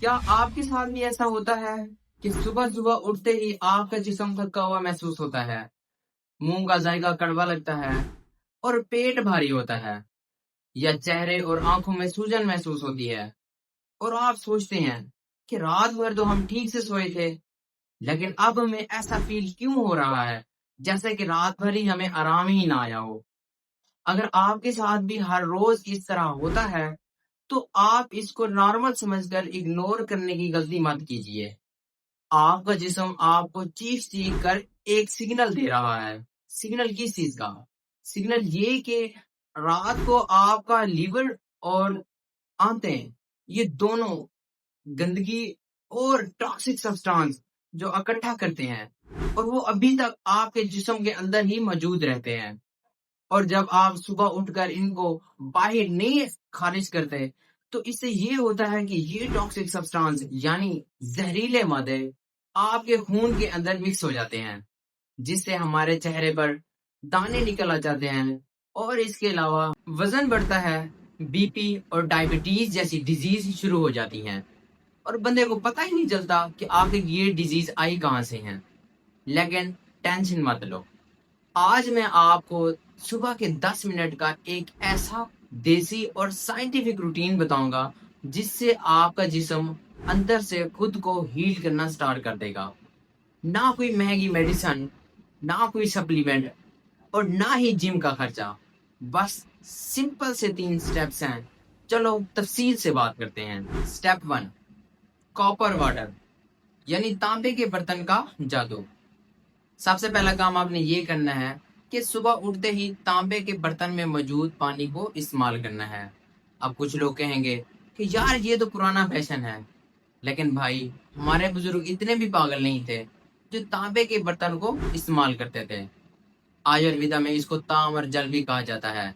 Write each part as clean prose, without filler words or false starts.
کیا آپ کے ساتھ بھی ایسا ہوتا ہے کہ صبح صبح اٹھتے ہی آپ کا جسم تھکا ہوا محسوس ہوتا ہے، منہ کا ذائقہ کڑوا لگتا ہے اور پیٹ بھاری ہوتا ہے، یا چہرے اور آنکھوں میں سوجن محسوس ہوتی ہے، اور آپ سوچتے ہیں کہ رات بھر تو ہم ٹھیک سے سوئے تھے، لیکن اب ہمیں ایسا فیل کیوں ہو رہا ہے جیسے کہ رات بھر ہی ہمیں آرام ہی نہ آیا ہو؟ اگر آپ کے ساتھ بھی ہر روز اس طرح ہوتا ہے تو آپ اس کو نارمل سمجھ کر اگنور کرنے کی غلطی مت کیجیے۔ آپ کا جسم آپ کو چیخ چیخ کر ایک سگنل دے رہا ہے۔ سگنل کس چیز کا؟ سگنل یہ کہ رات کو آپ کا لیور اور آنتیں، یہ دونوں گندگی اور ٹاکسک سبسٹانس جو اکٹھا کرتے ہیں، اور وہ ابھی تک آپ کے جسم کے اندر ہی موجود رہتے ہیں، اور جب آپ صبح اٹھ کر ان کو باہر نہیں خارج کرتے تو اس سے یہ ہوتا ہے کہ یہ ٹاکسک سبسٹانس یعنی زہریلے مادے آپ کے خون کے اندر مکس ہو جاتے ہیں، جس سے ہمارے چہرے پر دانے نکل آ جاتے ہیں، اور اس کے علاوہ وزن بڑھتا ہے، بی پی اور ڈائبٹیز جیسی ڈیزیز شروع ہو جاتی ہیں، اور بندے کو پتہ ہی نہیں چلتا کہ آخر یہ ڈیزیز آئی کہاں سے ہیں۔ لیکن ٹینشن مت لو، آج میں آپ کو صبح کے 10 منٹ کا ایک ایسا دیسی اور سائنٹیفک روٹین بتاؤں گا جس سے آپ کا جسم اندر سے خود کو ہیل کرنا سٹارٹ کر دے گا۔ نہ کوئی مہنگی میڈیسن، نہ کوئی سپلیمنٹ، اور نہ ہی جم کا خرچہ، بس سمپل سے 3 سٹیپس ہیں۔ چلو تفصیل سے بات کرتے ہیں۔ سٹیپ 1، کاپر واٹر یعنی تانبے کے برتن کا جادو۔ سب سے پہلا کام آپ نے یہ کرنا ہے کہ صبح اٹھتے ہی تانبے کے برتن میں موجود پانی کو استعمال کرنا ہے۔ اب کچھ لوگ کہیں گے کہ یار یہ تو پرانا فیشن ہے، لیکن بھائی ہمارے بزرگ اتنے بھی پاگل نہیں تھے جو تانبے کے برتن کو استعمال کرتے تھے۔ آیورویدا میں اس کو تام اور جل بھی کہا جاتا ہے۔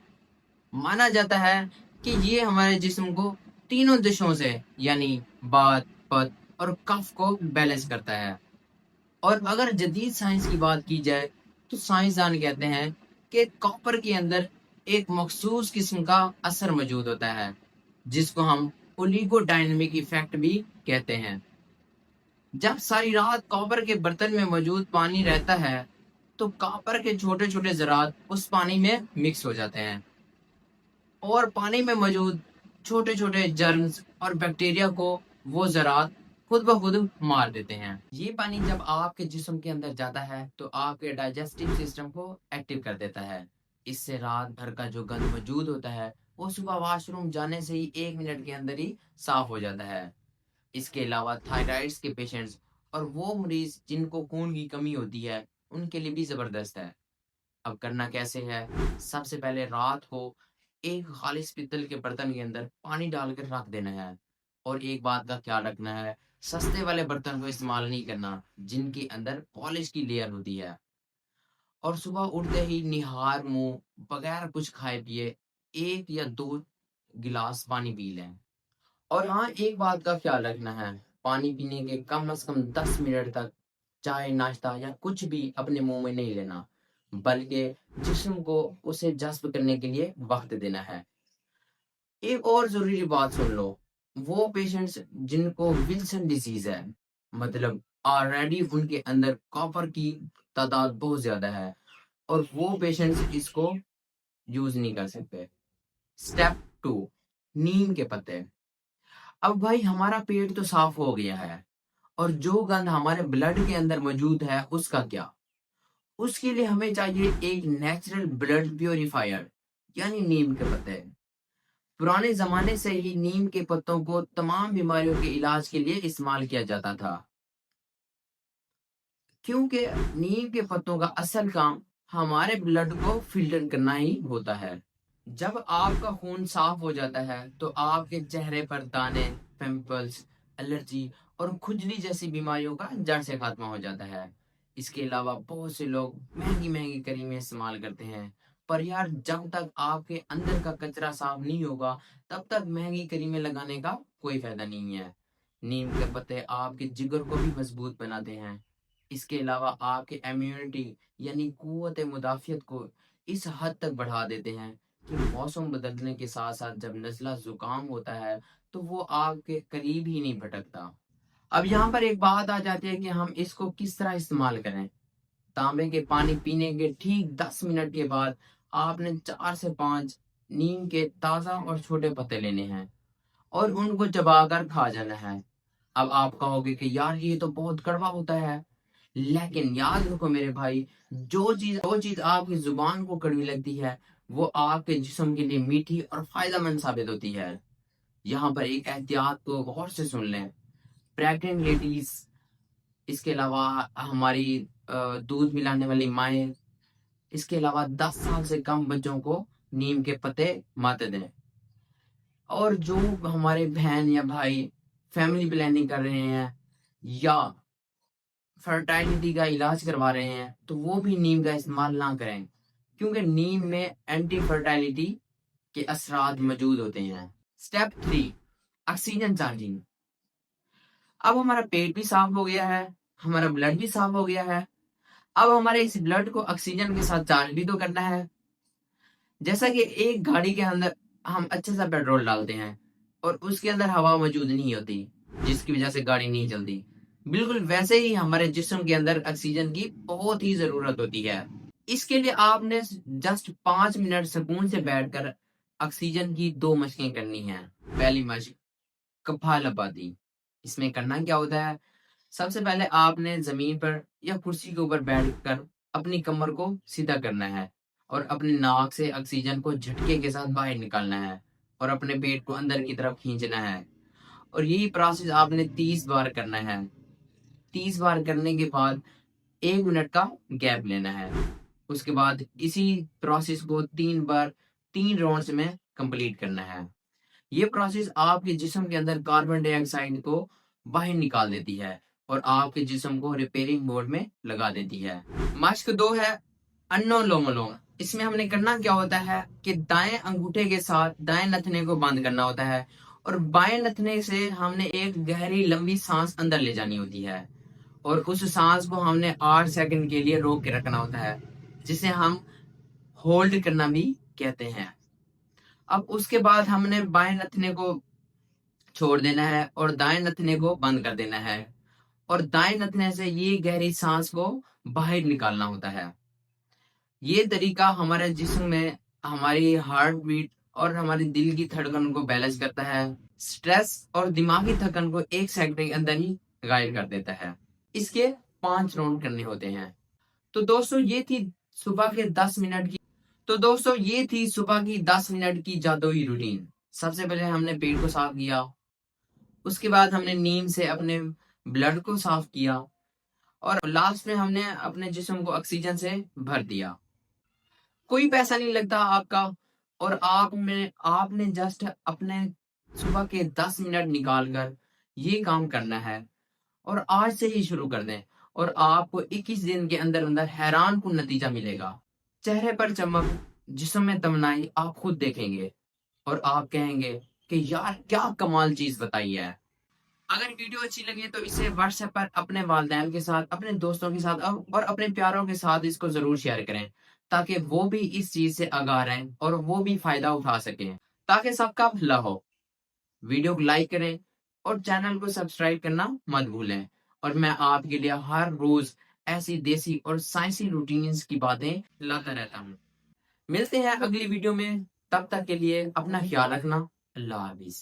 مانا جاتا ہے کہ یہ ہمارے جسم کو تینوں دشوں سے یعنی بات، پت اور کف کو بیلنس کرتا ہے۔ اور اگر جدید سائنس کی بات کی جائے تو سائنسدان کہتے ہیں کہ کاپر کے اندر ایک مخصوص قسم کا اثر موجود ہوتا ہے جس کو ہم اولیگو ڈائنامک ایفیکٹ بھی کہتے ہیں۔ جب ساری رات کاپر کے برتن میں موجود پانی رہتا ہے تو کاپر کے چھوٹے چھوٹے ذرات اس پانی میں مکس ہو جاتے ہیں، اور پانی میں موجود چھوٹے چھوٹے جرمز اور بیکٹیریا کو وہ ذرات خود بخود مار دیتے ہیں۔ یہ پانی جب آپ کے جسم کے اندر جاتا ہے تو آپ کے ڈائجسٹو سسٹم کو ایکٹیو کر دیتا ہے۔ اس سے رات بھر کا جو گند موجود ہوتا ہے وہ صبح واش روم جانے سے ہی 1 منٹ کے اندر ہی صاف ہو جاتا ہے۔ اس کے علاوہ تھائرائڈز کے پیشنٹس اور وہ مریض جن کو خون کی کمی ہوتی ہے ان کے لیے بھی زبردست ہے۔ اب کرنا کیسے ہے؟ سب سے پہلے رات کو ایک خالص پیتل کے برتن کے اندر پانی ڈال کر رکھ دینا ہے، اور ایک بات کا خیال رکھنا ہے، سستے والے برتن کو استعمال نہیں کرنا جن کے اندر پالش کی لیئر ہوتی ہے۔ اور صبح اٹھتے ہی نہار منہ بغیر کچھ کھائے پیے 1 یا 2 گلاس پانی پی لیں۔ اور ہاں، ایک بات کا خیال رکھنا ہے، پانی پینے کے کم از کم 10 منٹ تک چائے، ناشتہ یا کچھ بھی اپنے منہ میں نہیں لینا، بلکہ جسم کو اسے جذب کرنے کے لیے وقت دینا ہے۔ ایک اور ضروری بات سن لو، وہ پیشنٹس جن کو ولسن ڈیزیز ہے، مطلب آلریڈی ان کے اندر کاپر کی تعداد بہت زیادہ ہے، اور وہ پیشنٹس اس کو یوز نہیں کر سکتے۔ سٹیپ 2، نیم کے پتے۔ اب بھائی ہمارا پیٹ تو صاف ہو گیا ہے، اور جو گند ہمارے بلڈ کے اندر موجود ہے اس کا کیا؟ اس کے لیے ہمیں چاہیے ایک نیچرل بلڈ پیوریفائر یعنی نیم کے پتے۔ پرانے زمانے سے ہی نیم کے پتوں کو تمام بیماریوں کے علاج کے لیے استعمال کیا جاتا تھا، کیونکہ نیم کے پتوں کا اصل کام ہمارے بلڈ کو فلٹر کرنا ہی ہوتا ہے۔ جب آپ کا خون صاف ہو جاتا ہے تو آپ کے چہرے پر دانے، پمپلز، الرجی اور کھجلی جیسی بیماریوں کا جڑ سے خاتمہ ہو جاتا ہے۔ اس کے علاوہ بہت سے لوگ مہنگی مہنگی کریمیں استعمال کرتے ہیں، پر یار جب تک آپ کے اندر کا کچرا صاف نہیں ہوگا تب تک مہنگی کریمیں لگانے کا کوئی فائدہ نہیں ہے۔ نیم کے پتے آپ کے جگر کو بھی مضبوط بناتے ہیں۔ اس کے علاوہ آپ کے امیونٹی یعنی قوت مدافعت کو اس حد تک بڑھا دیتے ہیں کہ موسم بدلنے کے ساتھ ساتھ جب نزلہ زکام ہوتا ہے تو وہ آگ کے قریب ہی نہیں بھٹکتا۔ اب یہاں پر ایک بات آ جاتی ہے کہ ہم اس کو کس طرح استعمال کریں۔ تانبے کے پانی پینے کے ٹھیک 10 منٹ کے بعد آپ نے 4 سے 5 نیم کے تازہ اور چھوٹے پتے لینے ہیں اور ان کو چبا کر کھا جانا ہے۔ اب آپ کہو گے کہ یار یہ تو بہت کڑوا ہوتا ہے، لیکن یاد رکھو میرے بھائی، جو چیز آپ کی زبان کو کڑوی لگتی ہے وہ آپ کے جسم کے لیے میٹھی اور فائدہ مند ثابت ہوتی ہے۔ یہاں پر ایک احتیاط کو غور سے سن لیں۔ پریگننٹ لیڈیز، اس کے علاوہ ہماری دودھ ملانے والی مائیں، اس کے علاوہ 10 سال سے کم بچوں کو نیم کے پتے مت دیں۔ اور جو ہمارے بہن یا بھائی فیملی پلاننگ کر رہے ہیں یا فرٹائلٹی کا علاج کروا رہے ہیں تو وہ بھی نیم کا استعمال نہ کریں، کیونکہ نیم میں اینٹی فرٹائلٹی کے اثرات موجود ہوتے ہیں۔ Step 3، oxygen charging. اب ہمارا پیٹ بھی صاف ہو گیا ہے، ہمارا بلڈ بھی صاف ہو گیا ہے، اب ہمارے اس بلڈ کو آکسیجن کے ساتھ چارج بھی تو کرنا ہے۔ جیسا کہ ایک گاڑی کے اندر ہم اچھے سا پیٹرول ڈالتے ہیں اور اس کے اندر ہوا موجود نہیں ہوتی جس کی وجہ سے گاڑی نہیں چلتی، بالکل ویسے ہی ہمارے جسم کے اندر آکسیجن کی بہت ہی ضرورت ہوتی ہے۔ اس کے لیے آپ نے جسٹ 5 منٹ سکون سے بیٹھ کر آکسیجن کی 2 مشقیں کرنی ہیں۔ پہلی مشق کپالبھاتی۔ اس میں کرنا کیا ہوتا ہے، سب سے پہلے آپ نے زمین پر یا کرسی کے اوپر بیٹھ کر اپنی کمر کو سیدھا کرنا ہے اور اپنے ناک سے آکسیجن کو جھٹکے کے ساتھ باہر نکالنا ہے اور اپنے پیٹ کو اندر کی طرف کھینچنا ہے، اور یہی پروسیس آپ نے 30 بار کرنا ہے۔ 30 بار کرنے کے بعد 1 منٹ کا گیپ لینا ہے۔ اس کے بعد اسی پروسیس کو 3 بار 3 راؤنڈز میں کمپلیٹ کرنا ہے۔ یہ پروسیس آپ کے جسم کے اندر کاربن ڈائی آکسائڈ کو باہر نکال دیتی ہے اور آپ کے جسم کو ریپیئرنگ موڈ میں لگا دیتی ہے۔ مشق 2 ہے انولوم ولوم۔ اس میں ہم نے کرنا کیا ہوتا ہے کہ دائیں انگوٹھے کے ساتھ دائیں نتنے کو بند کرنا ہوتا ہے اور بائیں نتنے سے ہم نے ایک گہری لمبی سانس اندر لے جانی ہوتی ہے اور اس سانس کو ہم نے 8 سیکنڈ کے لیے روک کے رکھنا ہوتا ہے، جسے ہم ہولڈ کرنا بھی کہتے ہیں۔ اب اس کے بعد ہم نے بائیں نتنے کو چھوڑ دینا ہے اور دائیں نتنے کو بند کر دینا ہے اور دائیں نتنے سے یہ گہری سانس کو باہر نکالنا ہوتا ہے۔ یہ طریقہ ہمارے جسم میں ہماری ہارٹ بیٹ اور ہمارے دل کی دھڑکن کو بیلنس کرتا ہے، سٹریس اور دماغی تھکن کو 1 سیکنڈ کے اندر ہی غائب کر دیتا ہے۔ اس کے 5 راؤنڈ کرنے ہوتے ہیں۔ تو دوستو یہ تھی صبح کے 10 منٹ کی جادوئی روٹین۔ سب سے پہلے ہم نے پیٹ کو صاف کیا، اس کے بعد ہم نے نیم سے اپنے بلڈ کو صاف کیا اور لاسٹ میں ہم نے اپنے جسم کو آکسیجن سے بھر دیا۔ کوئی پیسہ نہیں لگتا آپ کا، اور آپ نے جسٹ اپنے صبح کے 10 منٹ نکال کر یہ کام کرنا ہے اور آج سے ہی شروع کر دیں اور آپ کو 21 دن کے اندر حیران کن نتیجہ ملے گا۔ چہرے پر چمک، جسم میں تمنائی آپ خود دیکھیں گے اور آپ کہیں گے کہ یار کیا کمال چیز بتائی ہے۔ اگر ویڈیو اچھی لگے تو اسے واٹس ایپ پر اپنے والدین کے ساتھ، اپنے دوستوں کے ساتھ اور اپنے پیاروں کے ساتھ اس کو ضرور شیئر کریں، تاکہ وہ بھی اس چیز سے آگاہ رہیں اور وہ بھی فائدہ اٹھا سکیں، تاکہ سب کا بھلا ہو۔ ویڈیو کو لائک کریں اور چینل کو سبسکرائب کرنا مت بھولیں، اور میں آپ کے لیے ہر روز ایسی دیسی اور سائنسی روٹینز کی باتیں لاتا رہتا ہوں۔ ملتے ہیں اگلی ویڈیو میں، تب تک کے لیے اپنا خیال رکھنا۔ اللہ حافظ۔